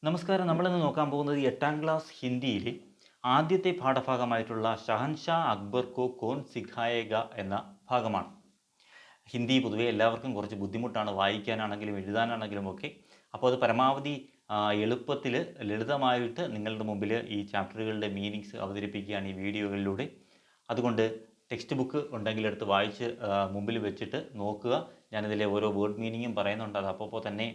നമസ്കാരം. നമ്മളിന്ന് നോക്കാൻ പോകുന്നത് എട്ടാം ക്ലാസ് ഹിന്ദിയിലെ ആദ്യത്തെ പാഠഭാഗമായിട്ടുള്ള ഷഹൻഷാ അക്ബർ കോ കോൺ സിഖായേഗ എന്ന ഭാഗമാണ്. ഹിന്ദി പൊതുവേ എല്ലാവർക്കും കുറച്ച് ബുദ്ധിമുട്ടാണ്, വായിക്കാനാണെങ്കിലും എഴുതാനാണെങ്കിലും ഒക്കെ. അപ്പോൾ അത് പരമാവധി എളുപ്പത്തിൽ ലളിതമായിട്ട് നിങ്ങളുടെ മുമ്പിൽ ഈ ചാപ്റ്ററുകളുടെ മീനിങ്സ് അവതരിപ്പിക്കുകയാണ് ഈ വീഡിയോകളിലൂടെ. അതുകൊണ്ട് ടെക്സ്റ്റ് ബുക്ക് ഉണ്ടെങ്കിൽ എടുത്ത് വായിച്ച് മുമ്പിൽ വെച്ചിട്ട് നോക്കുക. ഞാനിതിലെ ഓരോ വേർഡ് മീനിങ്ങും പറയുന്നുണ്ട്. അത് അപ്പോൾ തന്നെ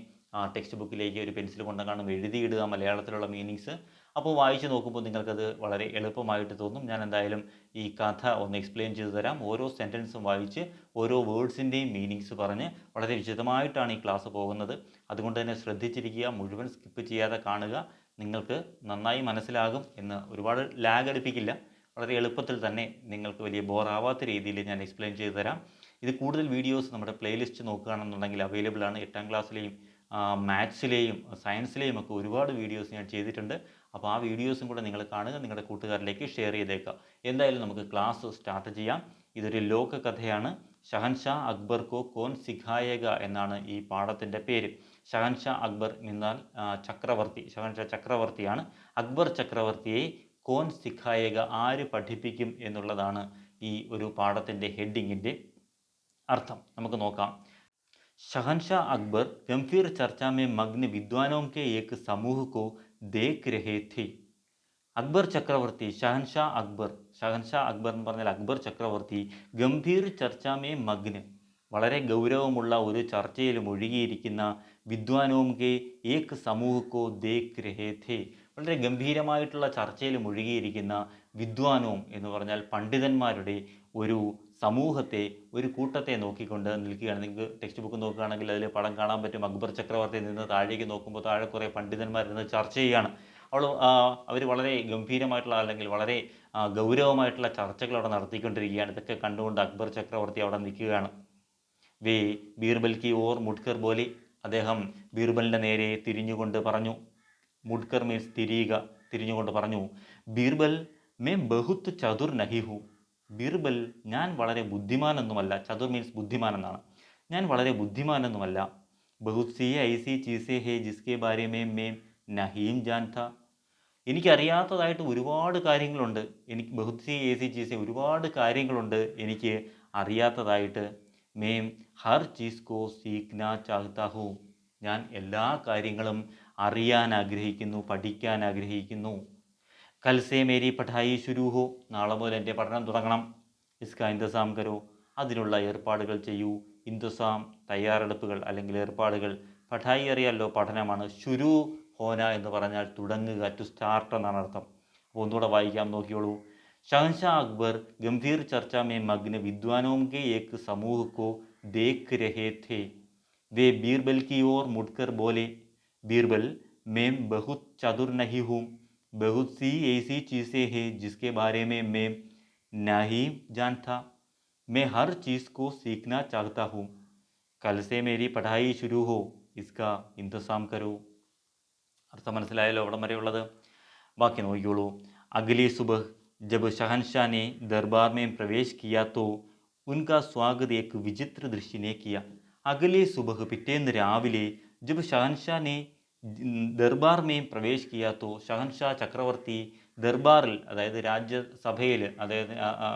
ടെക്സ്റ്റ് ബുക്കിലേക്ക് ഒരു പെൻസിൽ കൊണ്ട് കാണും എഴുതിയിടുക മലയാളത്തിലുള്ള മീനിങ്സ്. അപ്പോൾ വായിച്ച് നോക്കുമ്പോൾ നിങ്ങൾക്കത് വളരെ എളുപ്പമായിട്ട് തോന്നും. ഞാൻ എന്തായാലും ഈ കഥ ഒന്ന് എക്സ്പ്ലെയിൻ ചെയ്തു തരാം. ഓരോ സെൻറ്റൻസും വായിച്ച് ഓരോ വേർഡ്സിൻ്റെയും മീനിങ്സ് പറഞ്ഞ് വളരെ വിശദമായിട്ടാണ് ഈ ക്ലാസ് പോകുന്നത്. അതുകൊണ്ട് തന്നെ ശ്രദ്ധിച്ചിരിക്കുക, മുഴുവൻ സ്കിപ്പ് ചെയ്യാതെ കാണുക. നിങ്ങൾക്ക് നന്നായി മനസ്സിലാകും എന്ന് ഒരുപാട് ലാഗ് അടുപ്പിക്കില്ല. വളരെ എളുപ്പത്തിൽ തന്നെ നിങ്ങൾക്ക് വലിയ ബോറാവാത്ത രീതിയിൽ ഞാൻ എക്സ്പ്ലെയിൻ ചെയ്തു തരാം. ഇത് കൂടുതൽ വീഡിയോസ് നമ്മുടെ പ്ലേലിസ്റ്റ് നോക്കുകയാണെന്നുണ്ടെങ്കിൽ അവൈലബിൾ ആണ്. 8ാം ക്ലാസ്സിലെയും മാത്സിലെയും സയൻസിലെയും ഒക്കെ ഒരുപാട് വീഡിയോസ് ഞാൻ ചെയ്തിട്ടുണ്ട്. അപ്പോൾ ആ വീഡിയോസും കൂടെ നിങ്ങൾ കാണുക, നിങ്ങളുടെ കൂട്ടുകാരിലേക്ക് ഷെയർ ചെയ്തേക്കുക. എന്തായാലും നമുക്ക് ക്ലാസ് സ്റ്റാർട്ട് ചെയ്യാം. ഇതൊരു ലോകകഥയാണ്. ഷഹൻഷാ അക്ബർ കോ കോൺ സിഖായേഗ എന്നാണ് ഈ പാഠത്തിൻ്റെ പേര്. ഷഹൻഷാ അക്ബർ എന്നാൽ ചക്രവർത്തി. ഷഹൻഷാ ചക്രവർത്തിയാണ്. അക്ബർ ചക്രവർത്തിയെ കോൺ സിഖായേഗ ആര് പഠിപ്പിക്കും എന്നുള്ളതാണ് ഈ ഒരു പാഠത്തിൻ്റെ ഹെഡിങ്ങിൻ്റെ അർത്ഥം. നമുക്ക് നോക്കാം. शहंशाह अकबर गंभीर चर्चा में मग्न विद्वानों के एक समूह को देख रहे थे. അക്ബർ ചക്രവർത്തി ഷഹൻഷാ അക്ബർ എന്ന് പറഞ്ഞാൽ അക്ബർ ചക്രവർത്തി ഗംഭീർ ചർച്ചാമേ മഗ്ന് വളരെ ഗൗരവമുള്ള ഒരു ചർച്ചയിൽ മുഴുകിയിരിക്കുന്ന വിദ്വാനോം കെ ഏക് സമൂഹക്കോ ദേഖ് രഹേ ഥേ വളരെ ഗംഭീരമായിട്ടുള്ള ചർച്ചയിൽ മുഴുകിയിരിക്കുന്ന വിദ്വാനോം എന്ന് പറഞ്ഞാൽ പണ്ഡിതന്മാരുടെ ഒരു സമൂഹത്തെ, ഒരു കൂട്ടത്തെ നോക്കിക്കൊണ്ട് നിൽക്കുകയാണ്. നിങ്ങൾക്ക് ടെക്സ്റ്റ് ബുക്ക് നോക്കുകയാണെങ്കിൽ അതിൽ പടം കാണാൻ പറ്റും. അക്ബർ ചക്രവർത്തി നിന്ന് താഴേക്ക് നോക്കുമ്പോൾ താഴെ കുറേ പണ്ഡിതന്മാർ നിന്ന് ചർച്ച ചെയ്യുകയാണ്. അവർ വളരെ ഗംഭീരമായിട്ടുള്ള അല്ലെങ്കിൽ വളരെ ഗൗരവമായിട്ടുള്ള ചർച്ചകൾ അവിടെ നടത്തിക്കൊണ്ടിരിക്കുകയാണ്. ഇതൊക്കെ കണ്ടുകൊണ്ട് അക്ബർ ചക്രവർത്തി അവിടെ നിൽക്കുകയാണ്. വേ ബീർബൽ കി ഓർ മുഡ്കർ പോലെ അദ്ദേഹം ബീർബലിൻ്റെ നേരെ തിരിഞ്ഞുകൊണ്ട് പറഞ്ഞു. മുഡ്കർ മീൻസ് തിരിയുക. തിരിഞ്ഞുകൊണ്ട് പറഞ്ഞു, ബീർബൽ മേ ബഹുത്ത് ചതുർ നഹി ഹൂ. ബീർബൽ, ഞാൻ വളരെ ബുദ്ധിമാനൊന്നുമല്ല. ചതുർ മീൻസ് ബുദ്ധിമാൻ എന്നാണ്. ഞാൻ വളരെ ബുദ്ധിമാനൊന്നുമല്ല. ബഹുത് സി ഐസി ചീസേ ഹേ ജിസ്കെ ബാരെ മേ നഹീം ജാൻത. എനിക്കറിയാത്തതായിട്ട് ഒരുപാട് കാര്യങ്ങളുണ്ട്. എനിക്ക് ബഹുത് സി ഏസി ചീസേ ഒരുപാട് കാര്യങ്ങളുണ്ട് എനിക്ക് അറിയാത്തതായിട്ട്. മേം ഹർ ചീസ് കോ സീഖ്ന ചാഹ്താ ഹൂ. ഞാൻ എല്ലാ കാര്യങ്ങളും അറിയാൻ ആഗ്രഹിക്കുന്നു, പഠിക്കാൻ ആഗ്രഹിക്കുന്നു. കൽസേ മേരി പഠായി ശുരു ഹോ. നാളെ മുതൽ എൻ്റെ പഠനം തുടങ്ങണം. ഇസ്കാ ഇന്തസാം കരോ. അതിനുള്ള ഏർപ്പാടുകൾ ചെയ്യൂ. ഇന്തുസാം തയ്യാറെടുപ്പുകൾ അല്ലെങ്കിൽ ഏർപ്പാടുകൾ. പഠായി അറിയാമല്ലോ, പഠനമാണ്. ശുരു ഹോന എന്ന് പറഞ്ഞാൽ തുടങ്ങുക, ടു സ്റ്റാർട്ട് എന്നാണ് അർത്ഥം. അപ്പോൾ ഒന്നുകൂടെ വായിക്കാം, നോക്കിയോളൂ. शहंशाह अकबर गंभीर चर्चा में मग्न विद्वानों के एक समूह को देख रहे थे. वे बीरबल की ओर मुड़कर बोले, बीरबल, मैं बहुत चतुर नहीं हूँ. बहुत सी ऐसी चीज़ें हैं जिसके बारे में मैं नहीं जानता. मैं हर चीज़ को सीखना चाहता हूँ. कल से मेरी पढ़ाई शुरू हो. इसका इंतज़ाम करो. അർത്ഥം മനസ്സിലായല്ലോ അവിടം വരെയുള്ളത്. ബാക്കി നോക്കിയോളൂ. അഗ്ലി സുബഹ് जब शहंशाह ने दरबार में प्रवेश किया तो उनका स्वागत एक विचित्र दृश्य ने किया. अगले सुबह പിറ്റേന്ന് രാവിലെ ജബ് ഷഹൻഷാ ने ദർബാർ में प्रवेश किया तो ഷഹൻഷാ ചക്രവർത്തി ദർബാറിൽ, അതായത് രാജ്യസഭയിൽ, അതായത്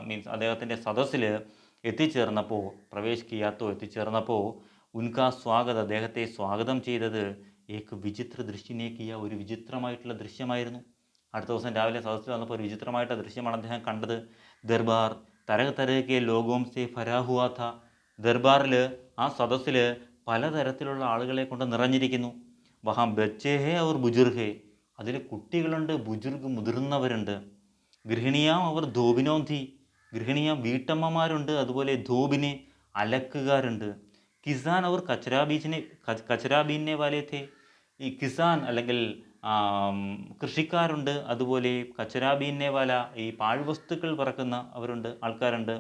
മീൻസ് അദ്ദേഹത്തിൻ്റെ സദസ്സിൽ എത്തിച്ചേർന്നപ്പോൾ, പ്രവേശ് കിയാത്തോ എത്തിച്ചേർന്നപ്പോൾ, ഉൻകാ സ്വാഗത് അദ്ദേഹത്തെ സ്വാഗതം ചെയ്തത് ഏക് വിചിത്ര ദൃശ്യനെ കിയ ഒരു വിചിത്രമായിട്ടുള്ള ദൃശ്യമായിരുന്നു. അടുത്ത ദിവസം രാവിലെ സദസ്സിൽ വന്നപ്പോൾ ഒരു വിചിത്രമായിട്ട് ദൃശ്യമാണ് അദ്ദേഹം കണ്ടത്. ദർബാർ തരഹ തരഹക്കെ ലോഗോം സെ ഫരാ ഹുവാ ഥാ. ദർബാറിൽ, ആ സദസ്സിൽ പലതരത്തിലുള്ള ആളുകളെ കൊണ്ട് നിറഞ്ഞിരിക്കുന്നു. വഹാം ബച്ചേ ഹേ അവർ ബുജുർഗ് ഹേ. അതിൽ കുട്ടികളുണ്ട്, ബുജുർഗ് മുതിർന്നവരുണ്ട്. ഗൃഹിണിയാം അവർ ധോബിനോം ധി. ഗൃഹിണിയാം വീട്ടമ്മമാരുണ്ട്, അതുപോലെ ധോബിനെ അലക്കുകാരുണ്ട്. കിസാൻ അവർ കച്ചരാബീനെ വാലേ ഥേ. ഈ കിസാൻ അല്ലെങ്കിൽ കൃഷിക്കാരുണ്ട്, അതുപോലെ കച്ചരാബീനെ വാല ഈ പാഴ്വസ്തുക്കൾ പറക്കുന്ന അവരുണ്ട്, ആൾക്കാരുണ്ട്.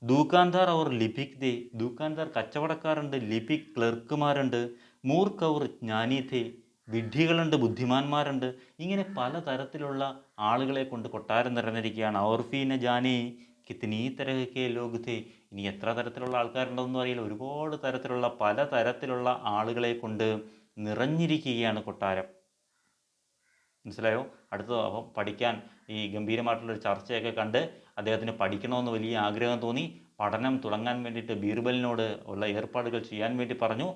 ദൂക്കാൻദാർ അവർ ലിപിക് ദേ. ദൂക്കാൻദാർ കച്ചവടക്കാരുണ്ട്. ലിപിക് ക്ലർക്കുമാരുണ്ട്. മൂർക്ക് അവർ ജ്ഞാനി ഥേ. വിഡ്ഢികളുണ്ട്, ബുദ്ധിമാന്മാരുണ്ട്. ഇങ്ങനെ പലതരത്തിലുള്ള ആളുകളെ കൊണ്ട് കൊട്ടാരം നിറഞ്ഞിരിക്കുകയാണ്. ഔർഫീന ജാനേ കിത്നി തരഹക്കെ ലോഗ് ഥേ. ഇനി എത്ര തരത്തിലുള്ള ആൾക്കാരുണ്ടെന്നും അറിയില്ല. ഒരുപാട് തരത്തിലുള്ള പലതരത്തിലുള്ള ആളുകളെ കൊണ്ട് നിറഞ്ഞിരിക്കുകയാണ് കൊട്ടാരം. മനസ്സിലായോ? അടുത്തത് അപ്പം പഠിക്കാൻ ഈ ഗംഭീരമായിട്ടുള്ളൊരു ചർച്ചയൊക്കെ കണ്ട് അദ്ദേഹത്തിന് പഠിക്കണമെന്ന് വലിയ ആഗ്രഹം തോന്നി. പഠനം തുടങ്ങാൻ വേണ്ടിയിട്ട് ബീർബലിനോട് ഉള്ള ഏർപ്പാടുകൾ ചെയ്യാൻ വേണ്ടി പറഞ്ഞു.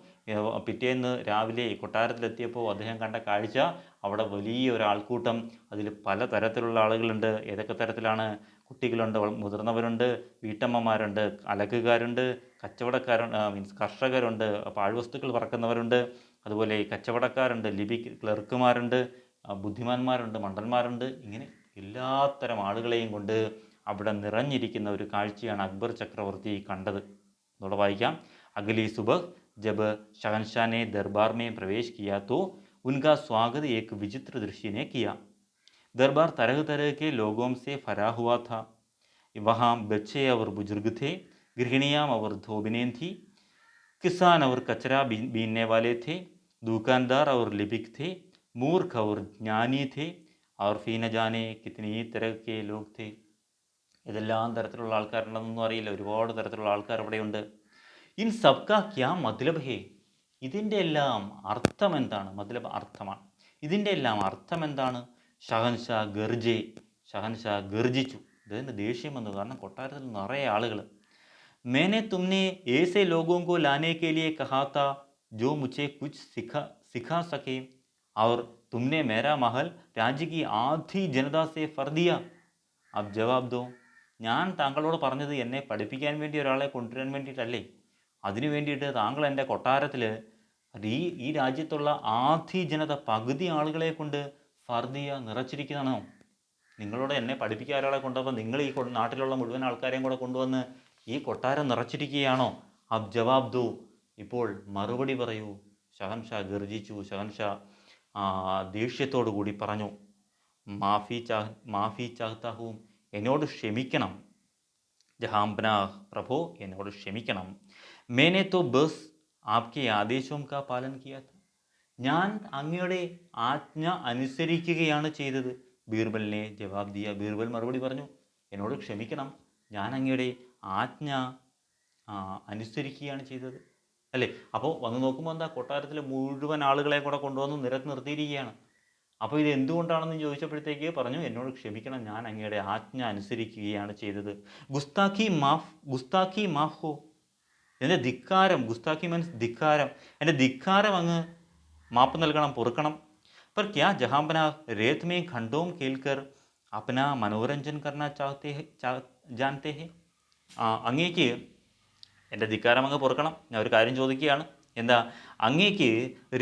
പിറ്റേന്ന് രാവിലെ കൊട്ടാരത്തിലെത്തിയപ്പോൾ അദ്ദേഹം കണ്ട കാഴ്ച, അവിടെ വലിയൊരു ആൾക്കൂട്ടം. അതിൽ പല തരത്തിലുള്ള ആളുകളുണ്ട്. ഏതൊക്കെ തരത്തിലാണ്? കുട്ടികളുണ്ട്, മുതിർന്നവരുണ്ട്, വീട്ടമ്മമാരുണ്ട്, അലക്കുകാരുണ്ട്, കച്ചവടക്കാരുണ്ട്, മീൻസ് കർഷകരുണ്ട്, പാഴ്വസ്തുക്കൾ പറക്കുന്നവരുണ്ട്, അതുപോലെ കച്ചവടക്കാരുണ്ട്, ക്ലർക്കുമാരുണ്ട്, ബുദ്ധിമാന്മാരുണ്ട്, മണ്ടന്മാരുണ്ട്. ഇങ്ങനെ എല്ലാത്തരം ആളുകളെയും കൊണ്ട് അവിടെ നിറഞ്ഞിരിക്കുന്ന ഒരു കാഴ്ചയാണ് അക്ബർ ചക്രവർത്തി കണ്ടത്. എന്നോട് വായിക്കാം. അഗലി സുബഹ് ജബ് शहंशाह ने दरबार में प्रवेश किया तो उनका स्वागत एक विचित्र दृश्य ने किया. दरबार तरह तरह के लोगों से भरा हुआ था. वहाँ बच्चे और बुजुर्ग थे, गृहिणियाँ और धोबिनें थी, किसान और कचरा बीनने वाले थे, दुकानदार और लिपिक थे, मूर्ख और ज्ञानी थे, और फी न जाने कितनी तरह के लोग थे. ഇതെല്ലാം തരത്തിലുള്ള ആൾക്കാരുണ്ടെന്നൊന്നും അറിയില്ല. ഒരുപാട് തരത്തിലുള്ള ആൾക്കാർ അവിടെയുണ്ട്. ഇൻ സബ്കാ ക്യാ മത്ലബ് ഹേ? ഇതിൻ്റെ എല്ലാം അർത്ഥം എന്താണ്? മത്ലബ് അർത്ഥമാണ്. ഇതിൻ്റെ എല്ലാം അർത്ഥം എന്താണ്? ഷഹൻഷാ ഗർജെ. ഷഹൻഷാ ഗർജിച്ചു. ഇതിന് ദേഷ്യം വന്നു. കാരണം കൊട്ടാരത്തിൽ നിറയെ ആളുകൾ. मैंने तुमने ऐसे लोगों को लाने के लिए कहा था जो मुझे कुछ सिखा सके, और तुमने मेरा महल राज्य की आधी जनता से फर दिया. अब जवाब दो. ഞാൻ താങ്കളോട് പറഞ്ഞത് എന്നെ പഠിപ്പിക്കാൻ വേണ്ടി ഒരാളെ കൊണ്ടുവരാൻ വേണ്ടിയിട്ടല്ലേ? അതിനു വേണ്ടിയിട്ട് താങ്കൾ എൻ്റെ കൊട്ടാരത്തിൽ ഈ രാജ്യത്തുള്ള ആധി ജനത, പകുതി ആളുകളെ കൊണ്ട് ഫർദിയ നിറച്ചിരിക്കുന്നതാണോ? നിങ്ങളോട് എന്നെ പഠിപ്പിക്കാൻ ഒരാളെ കൊണ്ടുവപ്പോൾ നിങ്ങൾ ഈ നാട്ടിലുള്ള മുഴുവൻ ആൾക്കാരെയും കൂടെ കൊണ്ടുവന്ന് ഈ കൊട്ടാരം നിറച്ചിരിക്കുകയാണോ? അബ് ജവാബ് ദോ. ഇപ്പോൾ മറുപടി പറയൂ. ഷഹൻഷാ ഗർജിച്ചു. ഷഹൻഷാ ദേഷ്യത്തോടു കൂടി പറഞ്ഞു. മാഫി ചാഹ്താ ഹൂം. എന്നോട് ക്ഷമിക്കണം. ജഹാംപനാ പ്രഭോ, എന്നോട് ക്ഷമിക്കണം. മേനെ തോ ബസ് ആപ്കെ ആദേശോം കാ പാലൻ കിയാ താ. ഞാൻ അങ്ങയുടെ ആജ്ഞ അനുസരിക്കുകയാണ് ചെയ്തത്. ബീർബലിനെ ജവാബ് ദിയ. ബീർബൽ മറുപടി പറഞ്ഞു, എന്നോട് ക്ഷമിക്കണം, ഞാൻ അങ്ങയുടെ ആജ്ഞ അനുസരിക്കുകയാണ് ചെയ്തത്. അല്ലേ? അപ്പോൾ വന്ന് നോക്കുമ്പോൾ എന്താ, കൊട്ടാരത്തിലെ മുഴുവൻ ആളുകളെ കൂടെ കൊണ്ടുവന്ന് നിരത്തി നിർത്തിയിരിക്കുകയാണ്. അപ്പോൾ ഇത് എന്തുകൊണ്ടാണെന്ന് ചോദിച്ചപ്പോഴത്തേക്ക് പറഞ്ഞു, എന്നോട് ക്ഷമിക്കണം, ഞാൻ അങ്ങയുടെ ആജ്ഞ അനുസരിക്കുകയാണ് ചെയ്തത്. ഗുസ്താഖി മാഫ് ഹോ. എൻ്റെ ധിക്കാരം, ഗുസ്താഖി മീൻസ് ധിക്കാരം, എൻ്റെ ധിക്കാരം അങ്ങ് മാപ്പ് നൽകണം, പൊറുക്കണം. पर क्या जहांपना रेत में घंटों खेलकर अपना मनोरंजन करना जानते हैं? അങ്ങേക്ക് എൻ്റെ ധിക്കാരം അങ്ങ് പൊറുക്കണം. ഞാൻ ഒരു കാര്യം ചോദിക്കുകയാണ്. എന്താ? അങ്ങേക്ക്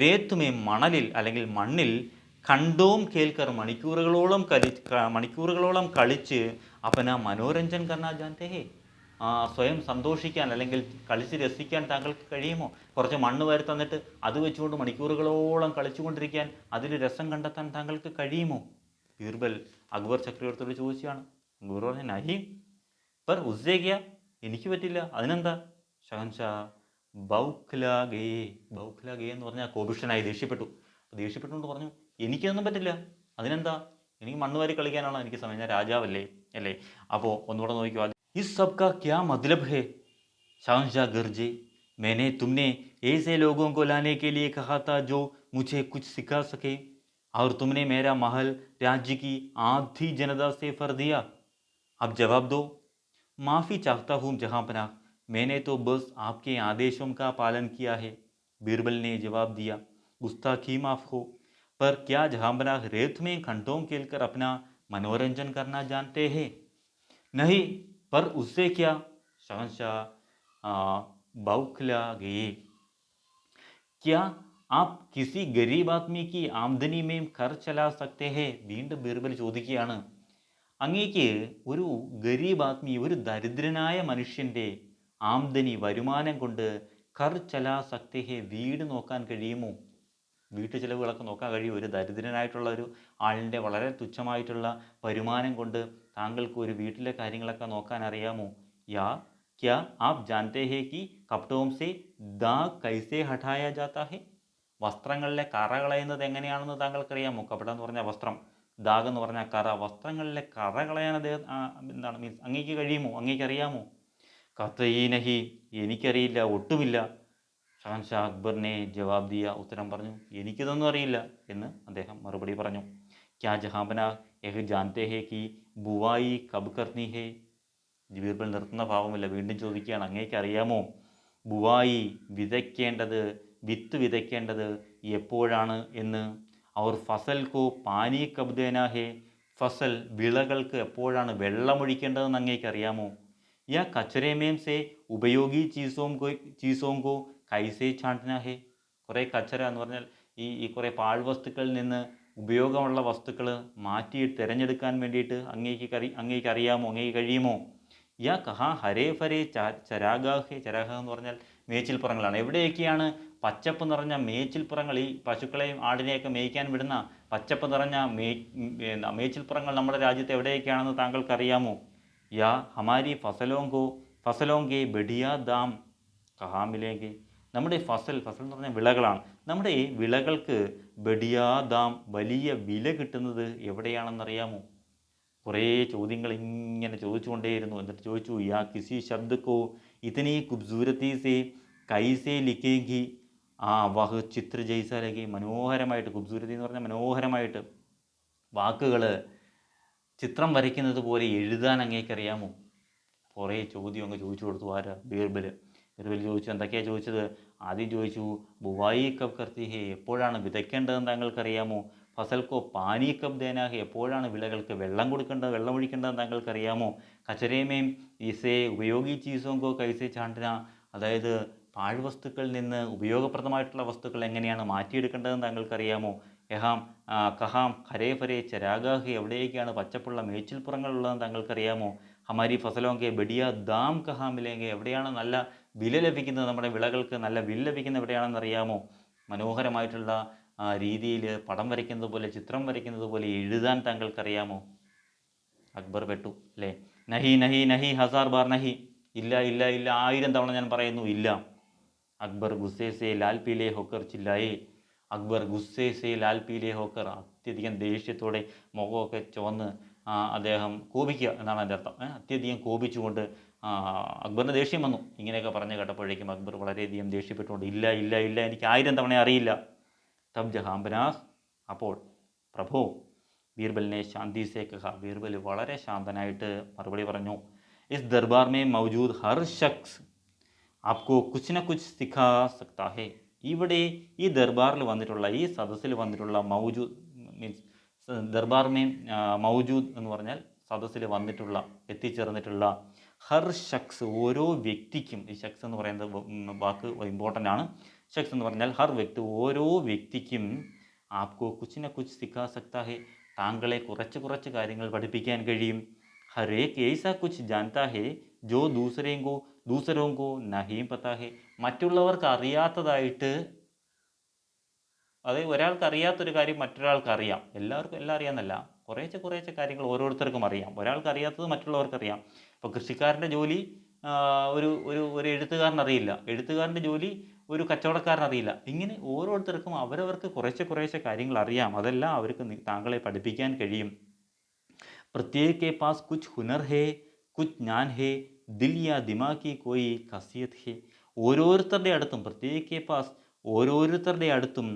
രേത്തുമേ, മണലിൽ അല്ലെങ്കിൽ മണ്ണിൽ, ഖണ്ഡോം കേൽക്കർ, മണിക്കൂറുകളോളം കളിച്ച് അപ്പന മനോരഞ്ജൻ കർണ ജാനത്തെ ഹേ, സ്വയം സന്തോഷിക്കാൻ അല്ലെങ്കിൽ കളിച്ച് രസിക്കാൻ താങ്കൾക്ക് കഴിയുമോ? കുറച്ച് മണ്ണ് വാരി തന്നിട്ട് അത് വെച്ചുകൊണ്ട് മണിക്കൂറുകളോളം കളിച്ചുകൊണ്ടിരിക്കാൻ, അതിൽ രസം കണ്ടെത്താൻ താങ്കൾക്ക് കഴിയുമോ? ബീർബൽ അക്ബർ ചക്രവർത്തിയോട് ചോദിച്ചാണ്. അക്ബർ പറഞ്ഞു, നഹി പർ ഉസ്സേ ക്യാ, എനിക്ക് പറ്റില്ല, അതിനെന്താ? ഷഹൻഷാ ബൗഖ്ലാഗേ. ബൗഖ്ലാഗേ എന്ന് പറഞ്ഞാൽ കോപിഷ്ഠനായി, ദേഷ്യപ്പെട്ടു. ദേഷ്യപ്പെട്ടുകൊണ്ട് പറഞ്ഞു, എനിക്കൊന്നും പറ്റില്ല, അതിനെന്താ? എനിക്ക് മണ്ണ് വാരി കളിക്കാനാണോ എനിക്ക് സമയം? ഞാൻ രാജാവല്ലേ, അല്ലേ? അപ്പോൾ ഒന്നുകൂടെ നോക്കിയോ. इस सब का क्या मतलब है? शहंशाह गरजे. मैंने तुमने ऐसे लोगों को लाने के लिए कहा था जो मुझे कुछ सिखा सके, और तुमने मेरा महल राज्य की आधी जनता से फर दिया. अब जवाब दो. माफ़ी चाहता हूँ जहाँपनाह, मैंने तो बस आपके आदेशों का पालन किया है. बीरबल ने जवाब दिया. गुस्ताखी माफ़ हो, पर क्या जहाँपनाह रेत में घंटों खेलकर अपना मनोरंजन करना जानते हैं? नहीं, पर उससे क्या? शहंशाह बौखला गए. क्या आप किसी गरीब आदमी की आमदनी में कर चला सकते हैं? വീണ്ടും ബീർബൽ ചോദിക്കുകയാണ്, അങ്ങേക്ക് ഒരു ഗരീബ് ആദ്മി, ഒരു ദരിദ്രനായ മനുഷ്യൻ്റെ ആംദനി, വരുമാനം കൊണ്ട് കർ ചലാ സക്തേ ഹേ, വീട് നോക്കാൻ കഴിയുമോ? വീട്ടു ചിലവുകളൊക്കെ നോക്കാൻ കഴിയും? ഒരു ദരിദ്രനായിട്ടുള്ള ഒരു ആളിൻ്റെ വളരെ തുച്ഛമായിട്ടുള്ള വരുമാനം കൊണ്ട് താങ്കൾക്ക് ഒരു വീട്ടിലെ കാര്യങ്ങളൊക്കെ നോക്കാൻ അറിയാമോ? യാ ക്യാ ആപ് ജാനത്തെ ഹേ കി കപ്ടോം സേ ദാഗ് കൈസേ ഹഠായാ ജാതാ ഹേ. വസ്ത്രങ്ങളിലെ കറ കളയുന്നത് എങ്ങനെയാണെന്ന് താങ്കൾക്കറിയാമോ? കപട എന്ന് പറഞ്ഞാൽ വസ്ത്രം, ദാഗ് എന്ന് പറഞ്ഞാൽ കറ. വസ്ത്രങ്ങളിലെ കറ കളയാൻ എന്താണ് മീൻസ് അങ്ങേക്ക് കഴിയുമോ? അങ്ങേക്ക് അറിയാമോ? കത്തഈ നഹി, എനിക്കറിയില്ല, ഒട്ടുമില്ല. ഷഹൻഷാ അക്ബറിനെ ജവാബ് ദിയ, ഉത്തരം പറഞ്ഞു, എനിക്കിതൊന്നും അറിയില്ല എന്ന് അദ്ദേഹം മറുപടി പറഞ്ഞു. क्या जहांपना यह जानते हैं कि बुവായി കബ് करनी है? ബീർബൽ നിർത്തുന്ന ഭാവമില്ല, വീണ്ടും ചോദിക്കുകയാണ്, അങ്ങേക്ക് അറിയാമോ ബുവായി വിതയ്ക്കേണ്ടത്, വിത്ത് വിതയ്ക്കേണ്ടത് എപ്പോഴാണ് എന്ന്? അവർ ഫസൽ കോ പാനി കബ് ദേനാ ഹേ? ഫസൽ വിളകൾക്ക് എപ്പോഴാണ് വെള്ളമൊഴിക്കേണ്ടതെന്ന് അങ്ങേക്ക് അറിയാമോ? യാ കച്ചരേമേം സേ ഉപയോഗി ചീസോങ്കോ കൈസേ ഛാണ്ടനാ ഹേ? കുറേ കച്ചര എന്ന് പറഞ്ഞാൽ ഈ കുറേ പാഴ്വസ്തുക്കളിൽ നിന്ന് ഉപയോഗമുള്ള വസ്തുക്കൾ മാറ്റി തിരഞ്ഞെടുക്കാൻ വേണ്ടിയിട്ട് അങ്ങേക്ക് അറിയാമോ, അങ്ങേക്ക് കഴിയുമോ? യാ കഹാ ഹരേ ഫരേ ചരാഗാഹേ? ചരാഗ എന്ന് പറഞ്ഞാൽ മേച്ചിൽപ്പുറങ്ങളാണ്. എവിടെയൊക്കെയാണ് പച്ചപ്പ് നിറഞ്ഞ മേച്ചിൽപ്പുറങ്ങൾ, ഈ പശുക്കളെയും ആടിനെയൊക്കെ മേയ്ക്കാൻ വിടുന്ന പച്ചപ്പ് നിറഞ്ഞ മേച്ചിൽപ്പുറങ്ങൾ നമ്മുടെ രാജ്യത്ത് എവിടെയൊക്കെയാണെന്ന് താങ്കൾക്കറിയാമോ? യാ ഹമാരി ഫസലോങ്കെ ബഡിയ ദാം കഹാ മിലേങ്കെ? നമ്മുടെ ഫസൽ എന്ന് പറഞ്ഞാൽ വിളകളാണ്. നമ്മുടെ ഈ വിളകൾക്ക് ബഡിയാ ദാം വലിയ വില കിട്ടുന്നത് എവിടെയാണെന്നറിയാമോ? കുറേ ചോദ്യങ്ങൾ ഇങ്ങനെ ചോദിച്ചുകൊണ്ടേയിരുന്നു. എന്നിട്ട് ചോദിച്ചു, യാ കിസി ശബ്ദ കോ ഇതനി ഖൂബ്സൂരത്തി സേ കൈസേ ലിഖേങ്കി വഹ് ചിത്ര ജൈസ ലഗേ? മനോഹരമായിട്ട്, ഖൂബ്സൂരത്തി എന്ന് പറഞ്ഞാൽ മനോഹരമായിട്ട് വാക്കുകൾ ചിത്രം വരയ്ക്കുന്നത് പോലെ എഴുതാൻ അങ്ങേക്കറിയാമോ? കുറേ ചോദ്യം അങ്ങ് ചോദിച്ചു കൊടുത്തു. ആരാ? ബീർബൽ ചോദിച്ചു. എന്തൊക്കെയാണ് ചോദിച്ചത്? ആദ്യം ചോദിച്ചു, ബുവായി കബ് കർത്തി ഹേ? എപ്പോഴാണ് വിതയ്ക്കേണ്ടതെന്ന് താങ്കൾക്കറിയാമോ? ഫസൽ കോ പാനി കബ് ദേനാ ഹേ? എപ്പോഴാണ് വിളകൾക്ക് വെള്ളമൊഴിക്കേണ്ടതെന്ന് താങ്കൾക്കറിയാമോ? കച്ചരേമേം ഇസേ ഉപയോഗി ചീസോങ്കോ കൈസേ ചാണ്ടന? അതായത് പാഴ്വസ്തുക്കളിൽ നിന്ന് ഉപയോഗപ്രദമായിട്ടുള്ള വസ്തുക്കൾ എങ്ങനെയാണ് മാറ്റിയെടുക്കേണ്ടതെന്ന് താങ്കൾക്കറിയാമോ? കഹാം ഹരേ ഫരേ ചരാഗാഹി? എവിടെയൊക്കെയാണ് പച്ചപ്പുള്ള മേച്ചിൽപ്പുറങ്ങളുള്ളതെന്ന് താങ്കൾക്കറിയാമോ? ഹമാരി ഫസലോങ്കെ ബഡിയ ദാം കഹാ മിലേങ്കെ? എവിടെയാണ് നല്ല വില ലഭിക്കുന്നത്, നമ്മുടെ വിളകൾക്ക് നല്ല വില ലഭിക്കുന്നത് എവിടെയാണെന്ന് അറിയാമോ? മനോഹരമായിട്ടുള്ള രീതിയിൽ പടം വരയ്ക്കുന്നത് പോലെ, ചിത്രം വരയ്ക്കുന്നത് പോലെ എഴുതാൻ താങ്കൾക്കറിയാമോ? അക്ബർ പെട്ടു അല്ലേ? നഹി നഹി നഹി ഹസാർ ബാർ നഹി. ഇല്ല ഇല്ല ഇല്ല, 1000 തവണ ഞാൻ പറയുന്നു ഇല്ല. അക്ബർ ഗുസ്സേ സേ ലാൽ പീലേ ഹോക്കർ ചില്ലായേ. അക്ബർ ഗുസ്സേ സേ ലാൽ പീലേ ഹോക്കർ, അത്യധികം ദേഷ്യത്തോടെ മുഖമൊക്കെ ചുവന്ന് അദ്ദേഹം കോപിക്കുക എന്നാണ് അതിൻ്റെ അർത്ഥം. അത്യധികം കോപിച്ചുകൊണ്ട് അക്ബറിന് ദേഷ്യം വന്നു. ഇങ്ങനെയൊക്കെ പറഞ്ഞു കേട്ടപ്പോഴേക്കും അക്ബർ വളരെയധികം ദേഷ്യപ്പെട്ടുകൊണ്ട്, ഇല്ല ഇല്ല ഇല്ല, എനിക്ക് 1000 തവണ അറിയില്ല. തബ് ജഹാംബനാഹ്, അപ്പോൾ പ്രഭു, ബീർബലിനെ ശാന്തി സേ കഹ, ബീർബൽ വളരെ ശാന്തനായിട്ട് മറുപടി പറഞ്ഞു, ഇസ് ദർബാർ മേ മൗജൂദ് ഹർ ശഖ്സ് ആപ്കോ കുച്ച് ന കുച്ച് സിഖാ സക്താ ഹേ? ഇവിടെ ഈ ദർബാറിൽ വന്നിട്ടുള്ള, ഈ സദസ്സിൽ വന്നിട്ടുള്ള മൗജൂദ് മീൻസ് ദർബാർ മേ മൗജൂദ് എന്ന് പറഞ്ഞാൽ സദസ്സിൽ വന്നിട്ടുള്ള, എത്തിച്ചേർന്നിട്ടുള്ള, ഹർ ശഖ്സ് ഓരോ വ്യക്തിക്കും, ഈ ശഖ്സ് എന്ന് പറയുന്നത് വാക്ക് ഇമ്പോർട്ടൻ്റ് ആണ്. ശഖ്സ് എന്ന് പറഞ്ഞാൽ ഹർ വ്യക്തി, ഓരോ വ്യക്തിക്കും ആപ്കോ കുച്ച് ന കുച്ച് സിഖാ സക്താ ഹേ? താങ്കളെ കുറച്ച് കാര്യങ്ങൾ പഠിപ്പിക്കാൻ കഴിയും. ഹർ ഏക് ഏസാ കുച്ച് ജാൻതാ ഹേ ജോ ദൂസരോങ്കോ നഹീം പത്താ ഹേ? മറ്റുള്ളവർക്ക് അറിയാത്തതായിട്ട്, അതായത് ഒരാൾക്ക് അറിയാത്തൊരു കാര്യം മറ്റൊരാൾക്ക് അറിയാം. എല്ലാവർക്കും എല്ലാം അറിയാമെന്നല്ല, കുറേശ്ശെ കാര്യങ്ങൾ ഓരോരുത്തർക്കും അറിയാം. ഒരാൾക്ക് അറിയാത്തത് മറ്റുള്ളവർക്ക് അറിയാം. ഇപ്പോൾ കൃഷിക്കാരൻ്റെ ജോലി ഒരു എഴുത്തുകാരൻ അറിയില്ല, എഴുത്തുകാരൻ്റെ ജോലി ഒരു കച്ചവടക്കാരൻ അറിയില്ല. ഇങ്ങനെ ഓരോരുത്തർക്കും അവരവർക്ക് കുറേശ്ശെ കാര്യങ്ങൾ അറിയാം. അതെല്ലാം അവർക്ക് താങ്കളെ പഠിപ്പിക്കാൻ കഴിയും. പ്രത്യേക് കെ പാസ് കുച്ച് ഹുനർ ഹേ, കുച്ച് ജ്ഞാൻ ഹേ, ദിൽ യാ ദിമാഗ് കി കോയി ഖാസിയത്ത് ഹേ? ഓരോരുത്തരുടെ അടുത്തും, പ്രത്യേക് കെ പാസ് ഓരോരുത്തരുടെ അടുത്തും,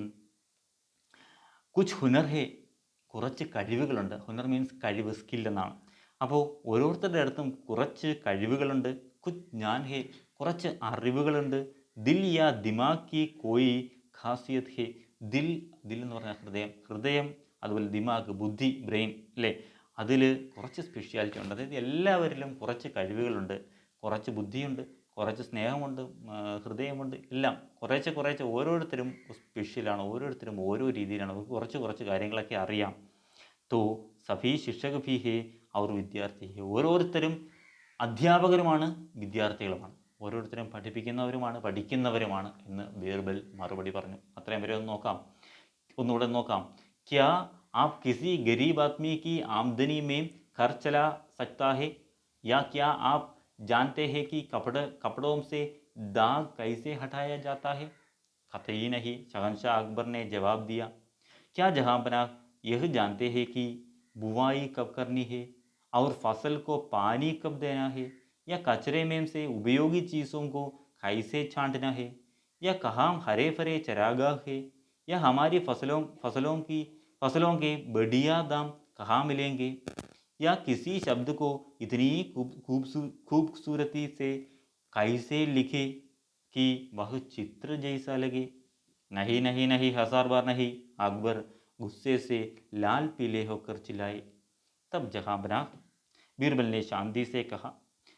കുച്ച് ഹുനർ ഹേ കുറച്ച് കഴിവുകളുണ്ട്. ഹുനർ മീൻസ് കഴിവ്, സ്കിൽ എന്നാണ്. അപ്പോൾ ഓരോരുത്തരുടെ അടുത്തും കുറച്ച് കഴിവുകളുണ്ട്. കുച്ച് ജ്ഞാൻ ഹേ കുറച്ച് അറിവുകളുണ്ട്. ദിൽ യാ ദിമാഗ് കി കോയി ഖാസിയത്ത് ഹേ? ദിൽ എന്ന് പറഞ്ഞാൽ ഹൃദയം, അതുപോലെ ദിമാഗ് ബുദ്ധി, ബ്രെയിൻ അല്ലേ? അതിൽ കുറച്ച് സ്പെഷ്യാലിറ്റി ഉണ്ട്. അതായത് എല്ലാവരിലും കുറച്ച് കഴിവുകളുണ്ട്, കുറച്ച് ബുദ്ധിയുണ്ട്, കുറച്ച് സ്നേഹമുണ്ട്, ഹൃദയമുണ്ട്, എല്ലാം കുറേശ്ശെ ഓരോരുത്തരും സ്പെഷ്യലാണ്, ഓരോരുത്തരും ഓരോ രീതിയിലാണ്, കുറച്ച് കാര്യങ്ങളൊക്കെ അറിയാം. തോ സഭി ശിക്ഷക് ഭി ഹേ അവർ വിദ്യാർത്ഥി ഹേ? ഓരോരുത്തരും അധ്യാപകരുമാണ്, വിദ്യാർത്ഥികളുമാണ്. ഓരോരുത്തരും പഠിക്കുന്നവരുമാണ് എന്ന് ബീർബൽ മറുപടി പറഞ്ഞു. അത്രയും വരെ ഒന്നുകൂടെ നോക്കാം. ക്യാ ആപ് കിസി ഗരീബ് ആദ്മി കി ആംദനി മേം ഖർ ചലാ സക്താ ഹേ? യാ ക്യാ ആപ് जानते हैं कि कपड़ों से दाग कैसे हटाया जाता है? कतई नहीं, शहंशाह अकबर ने जवाब दिया। क्या जहांपनाह यह जानते हैं कि बुवाई कब करनी है और फसल को पानी कब देना है, या कचरे में से उपयोगी चीज़ों को कैसे छांटना है, या कहाँ हरे भरे चरागाह है, या हमारी फसलों की फसलों के बढ़िया दाम कहाँ मिलेंगे, या किसी शब्द को इतनी खूबसूरती से कैसे लिखे कि वह चित्र जैसा लगे। नहीं नहीं नहीं, 1000 बार नहीं, अकबर गुस्से से लाल पीले होकर चिल्लाए। तब जहांपनाह बीरबल ने शांति से कहा,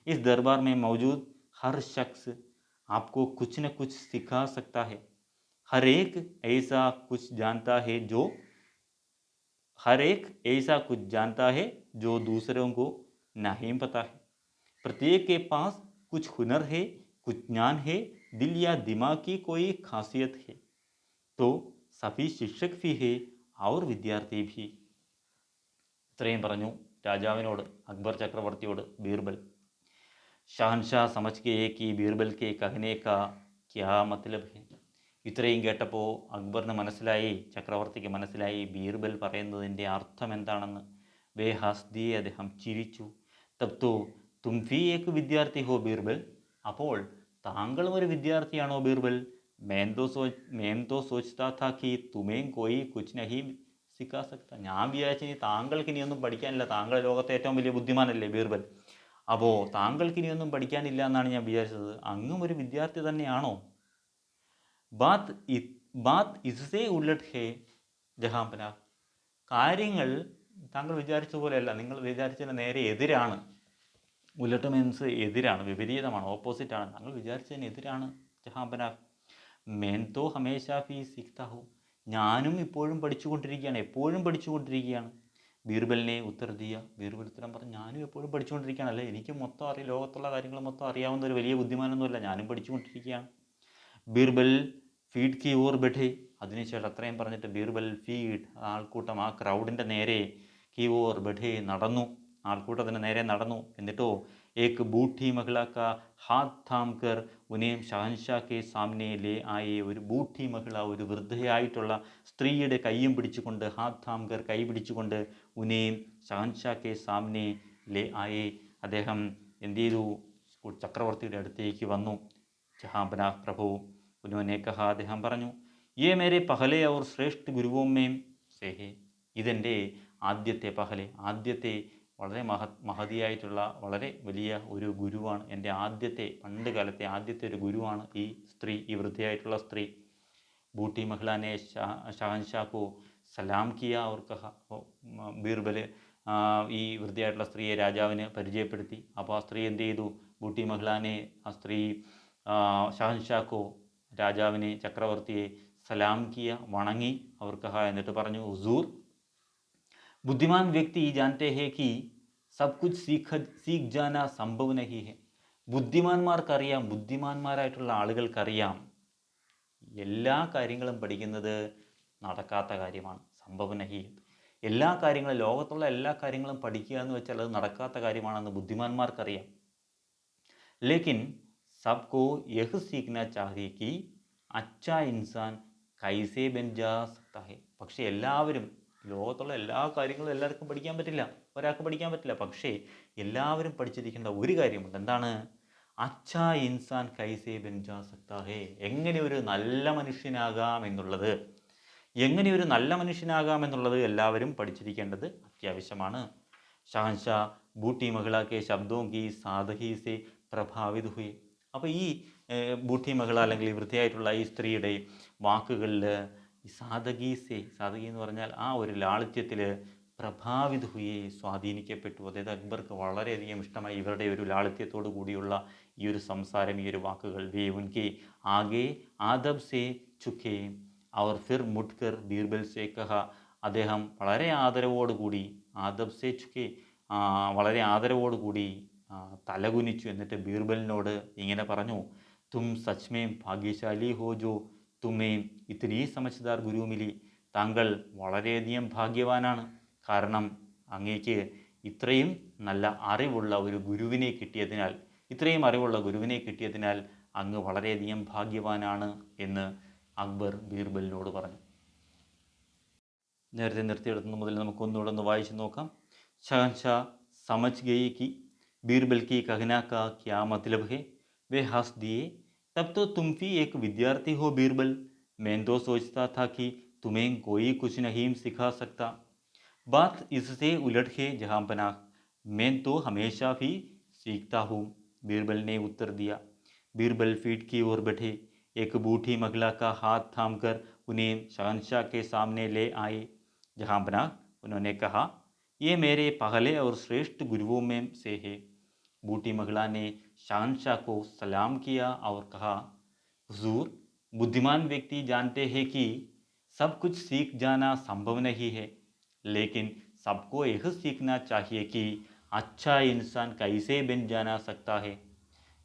इस दरबार में मौजूद हर शख्स आपको कुछ न कुछ सिखा सकता है। हर एक ऐसा कुछ जानता है जो दूसरों को नहीं पता है। प्रत्येक के पास कुछ हुनर है, कुछ ज्ञान है, दिल या दिमाग की कोई खासियत है। तो सभी शिक्षक भी है और विद्यार्थी भी। ഇത്രയും പറഞ്ഞു രാജാവിനോട്, അക്ബർ ചക്രവർത്തിയോട് ബീർബൽ. ഷഹൻഷാ സമജ് ഗയേ കി ബീർബൽ കെ കഹനെ കാ ക്യാ മത്ലബ് ഹെ. ഇത്രയും കേട്ടപ്പോൾ അക്ബറിന് മനസ്സിലായി, ചക്രവർത്തിക്ക് മനസ്സിലായി ബീർബൽ പറയുന്നതിൻ്റെ അർത്ഥം എന്താണെന്ന്. വേ ഹസ്ദി, അദ്ദേഹം ചിരിച്ചു. തബ് തോ തും ഭി ഏക് വിദ്യാർത്ഥി ഹോ ബീർബൽ. അപ്പോൾ താങ്കളും ഒരു വിദ്യാർത്ഥിയാണോ ബീർബൽ. മേം തോ സോച്താ താ കി തുമേം കോയി കുച്ച് നഹി സിക്കാ സക്ത. ഞാൻ വിചാരിച്ചു ഇനി താങ്കൾക്ക് ഇനിയൊന്നും പഠിക്കാനില്ല, താങ്കൾ ലോകത്തെ ഏറ്റവും വലിയ ബുദ്ധിമാനല്ലേ ബീർബൽ, അപ്പോൾ താങ്കൾക്ക് ഇനിയൊന്നും പഠിക്കാനില്ല എന്നാണ് ഞാൻ വിചാരിച്ചത്. അങ്ങും ഒരു വിദ്യാർത്ഥി തന്നെയാണോ. ബാത് ഇസ്സേ ഉലട്ട് ഹേ ജഹാംപനാഹ്. കാര്യങ്ങൾ താങ്കൾ വിചാരിച്ച പോലെയല്ല, നിങ്ങൾ വിചാരിച്ചതിന് നേരെ എതിരാണ്. ഉലട്ട് മീൻസ് എതിരാണ്, വിപരീതമാണ്, ഓപ്പോസിറ്റാണ്. താങ്കൾ വിചാരിച്ചതിന് എതിരാണ് ജഹാംപനാഹ്. മേൻ തോ ഹമേശാ ഫി സിഖ്താ ഹൂ. ഞാനും ഇപ്പോഴും പഠിച്ചുകൊണ്ടിരിക്കുകയാണ്, എപ്പോഴും പഠിച്ചുകൊണ്ടിരിക്കുകയാണ്. ബീർബലിനെ ഉത്തർ ദിയ. ബീർബൽ ഉത്തരം പറഞ്ഞു, ഞാനും എപ്പോഴും പഠിച്ചുകൊണ്ടിരിക്കുകയാണ്. അല്ലേ, എനിക്ക് മൊത്തം അറിയാം, ലോകത്തുള്ള കാര്യങ്ങൾ മൊത്തം അറിയാവുന്ന ഒരു വലിയ ബുദ്ധിമാനൊന്നുമല്ല, ഞാനും പഠിച്ചുകൊണ്ടിരിക്കുകയാണ്. ബീർബൽ ഫീഡ് കി ഓർ ബെഠേ. അതിനുശേഷം അത്രയും പറഞ്ഞിട്ട് ബീർബൽ ഫീഡ്, ആൾക്കൂട്ടം, ആ ക്രൗഡിൻ്റെ നേരെ, കി ഓർ ബെഠേ, നടന്നു, ആൾക്കൂട്ടത്തിന് നേരെ നടന്നു. എന്നിട്ടോ ഏക് ബൂഠി മഹിള കാ ഹാത്ത് താം കർ ഉനേം ഷഹൻഷാ കെ സാമനെ ലേ ആയേ. ഒരു ബൂഠി മഹിള, ഒരു വൃദ്ധയായിട്ടുള്ള സ്ത്രീയുടെ കൈയും പിടിച്ചുകൊണ്ട്, ഹാത്ത് താം കർ, കൈ പിടിച്ചുകൊണ്ട്, ഉനേം ഷഹൻഷാ കെ സാമനെ ലേ ആയേ, അദ്ദേഹം എന്ത് ചെയ്തു, ചക്രവർത്തിയുടെ അടുത്തേക്ക് വന്നു. ജഹാംപനാഹ് പ്രഭു ഉन्होंने कहा, അദ്ദേഹം പറഞ്ഞു, യേ മേരെ പഹലെ ഔർ ശ്രേഷ്ഠ ഗുരുവോ മേം സേ ഹേ. ഇതെൻ്റെ ആദ്യത്തെ വളരെ മഹതിയായിട്ടുള്ള വളരെ വലിയ ഒരു ഗുരുവാണ്. എൻ്റെ പണ്ട് കാലത്തെ ആദ്യത്തെ ഒരു ഗുരുവാണ് ഈ സ്ത്രീ, ഈ വൃദ്ധയായിട്ടുള്ള സ്ത്രീ. ബൂട്ടി മഹിളാനെ ഷഹൻഷാ കോ സലാം കിയ ഔർ കഹ. ബീർബൽ ഈ വൃദ്ധയായിട്ടുള്ള സ്ത്രീയെ രാജാവിന് പരിചയപ്പെടുത്തി. അപ്പോൾ ആ സ്ത്രീ എന്ത് ചെയ്തു, ബൂട്ടി മഹിളാനെ, ആ സ്ത്രീ ഷഹൻഷാ കോ, രാജാവിനെ, ചക്രവർത്തിയെ, സലാം കിയ, വണങ്ങി. അവർ കഹ, എന്നിട്ട് പറഞ്ഞു, ഹുസൂർ, ബുദ്ധിമാൻ വ്യക്തി ജാനത്തെ ഹേ കി സബ് കുച്ച് സീഖ് ജാന സംഭവ് നഹി ഹെ. ബുദ്ധിമാന്മാർക്കറിയാം, ബുദ്ധിമാന്മാരായിട്ടുള്ള ആളുകൾക്കറിയാം, എല്ലാ കാര്യങ്ങളും പഠിക്കുന്നത് നടക്കാത്ത കാര്യമാണ്. സംഭവ് നഹി. എല്ലാ കാര്യങ്ങളും, ലോകത്തുള്ള എല്ലാ കാര്യങ്ങളും പഠിക്കുക എന്ന് വെച്ചാൽ അത് നടക്കാത്ത കാര്യമാണെന്ന് ബുദ്ധിമാന്മാർക്കറിയാം. ലേക്കിൻ सबको यह सीखना चाहिए कि अच्छा इंसान कैसे बन जा सकता है. പക്ഷേ എല്ലാവരും, ലോകത്തുള്ള എല്ലാ കാര്യങ്ങളും എല്ലാവർക്കും പഠിക്കാൻ പറ്റില്ല, ഒരാൾക്ക് പഠിക്കാൻ പറ്റില്ല. പക്ഷേ എല്ലാവരും പഠിച്ചിരിക്കേണ്ട ഒരു കാര്യമുണ്ട്. എന്താണ്? അച്ഛാ ഇൻസാൻ കൈസേ ബൻ ജാ സക്താ ഹേ. എങ്ങനെ ഒരു നല്ല മനുഷ്യനാകാം എന്നുള്ളത് എല്ലാവരും പഠിച്ചിരിക്കേണ്ടത് അത്യാവശ്യമാണ്. ഷഹൻഷാ ബൂട്ടി മഹിള കെ ശബ്ദോं की सादगी से प्रभावित हुए. അപ്പോൾ ഈ ബൂട്ടി മഹിള, അല്ലെങ്കിൽ ഈ വൃത്തിയായിട്ടുള്ള ഈ സ്ത്രീയുടെ വാക്കുകളിൽ ഈ സാദഗി എന്ന് പറഞ്ഞാൽ ആ ഒരു ലാളിത്യത്തിൽ പ്രഭാവിത് ഹുയെ, സ്വാധീനിക്കപ്പെട്ടു. അതായത് അക്ബർക്ക് വളരെയധികം ഇഷ്ടമായി ഇവരുടെ ഒരു ലാളിത്യത്തോടു കൂടിയുള്ള ഈ ഒരു സംസാരം, ഈ ഒരു വാക്കുകൾ. വേ ഉൻകെ ആകെ ആദബ് സേ ചുക്കേ ഔർ ഫിർ മുട്ട്കർ ബീർബൽ സേ കഹ. അദ്ദേഹം വളരെ ആദരവോടുകൂടി, ആദബ് സേ ചുക്കേ, വളരെ ആദരവോടുകൂടി തലകുനിച്ചു. എന്നിട്ട് ബീർബലിനോട് ഇങ്ങനെ പറഞ്ഞു, തും സച്മേ ഭാഗ്യശാലി ഹോ ജോ തുമേ ഇത്തിരി സമജ്ദാർ ഗുരു മിലി. താങ്കൾ വളരെയധികം ഭാഗ്യവാനാണ്, കാരണം അങ്ങേക്ക് ഇത്രയും നല്ല അറിവുള്ള ഒരു ഗുരുവിനെ കിട്ടിയതിനാൽ അങ്ങ് വളരെയധികം ഭാഗ്യവാനാണ് എന്ന് അക്ബർ ബീർബലിനോട് പറഞ്ഞു. നേരത്തെ നിർത്തിയെടുക്കുന്ന മുതൽ നമുക്കൊന്നുകൂടെ ഒന്ന് വായിച്ചു നോക്കാം. ഷഹൻഷാ സമജ് ഗയി കി बीरबल की कहना का क्या मतलब है. वे हंस दिए. तब तो तुम भी एक विद्यार्थी हो बीरबल. मैं तो सोचता था कि तुम्हें कोई कुछ नहीं सिखा सकता। बात इससे उलट है जहांपनाह, मैं तो हमेशा भी सीखता हूँ, बीरबल ने उत्तर दिया। बीरबल फीट की ओर बैठे, एक बूढ़ी महिला का हाथ थामकर उन्हें शहंशाह के सामने ले आए। जहांपनाह, उन्होंने कहा, ये मेरे पहले और श्रेष्ठ गुरुओं में से है। बूढ़ी महिला ने शहंशाह को सलाम किया और कहा, हुजूर, बुद्धिमान व्यक्ति जानते हैं कि सब कुछ सीख जाना संभव नहीं है, लेकिन सबको यह सीखना चाहिए कि अच्छा इंसान कैसे बन जाना सकता है।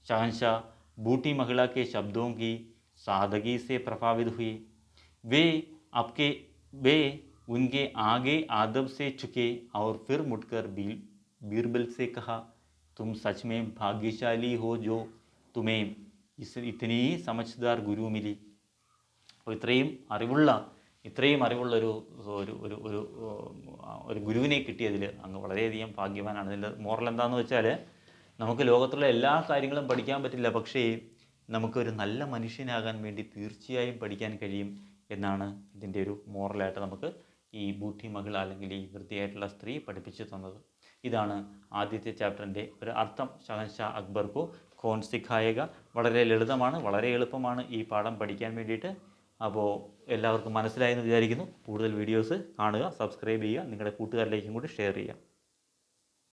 शहंशाह बूढ़ी महिला के शब्दों की सादगी से प्रभावित हुए। वे आपके वे उनके आगे आदब से झुके और फिर मुड़कर बीरबल से कहा, तुम सच में भाग्यशाली हो जो तुम्हें इतनी समझदार गुरु मिली। അപ്പോൾ ഇത്രയും അറിവുള്ള ഒരു ഒരു ഒരു ഒരു ഒരു ഗുരുവിനെ കിട്ടിയതിൽ അങ്ങ് വളരെയധികം ഭാഗ്യവാനാണ്. ഇതിൻ്റെ മോറൽ എന്താണെന്ന് വെച്ചാൽ, നമുക്ക് ലോകത്തുള്ള എല്ലാ കാര്യങ്ങളും പഠിക്കാൻ പറ്റില്ല, പക്ഷേ നമുക്കൊരു നല്ല മനുഷ്യനാകാൻ വേണ്ടി തീർച്ചയായും പഠിക്കാൻ കഴിയും എന്നാണ് ഇതിൻ്റെ ഒരു മോറലായിട്ട് നമുക്ക് ഈ ബൂഢി മഹിള അല്ലെങ്കിൽ ഈ വൃത്തിയായിട്ടുള്ള സ്ത്രീ പഠിപ്പിച്ചു തന്നത്. ഇതാണ് ആദ്യത്തെ ചാപ്റ്ററിൻ്റെ ഒരു അർത്ഥം. ഷഹൻഷാ അക്ബർ കോ കോൺ സിഖായേഗ. വളരെ ലളിതമാണ്, വളരെ എളുപ്പമാണ് ഈ പാഠം പഠിക്കാൻ വേണ്ടിയിട്ട്. അപ്പോൾ എല്ലാവർക്കും മനസ്സിലായെന്ന് വിചാരിക്കുന്നു. കൂടുതൽ വീഡിയോസ് കാണുക, സബ്സ്ക്രൈബ് ചെയ്യുക, നിങ്ങളുടെ കൂട്ടുകാരിലേക്കും കൂടി ഷെയർ ചെയ്യുക.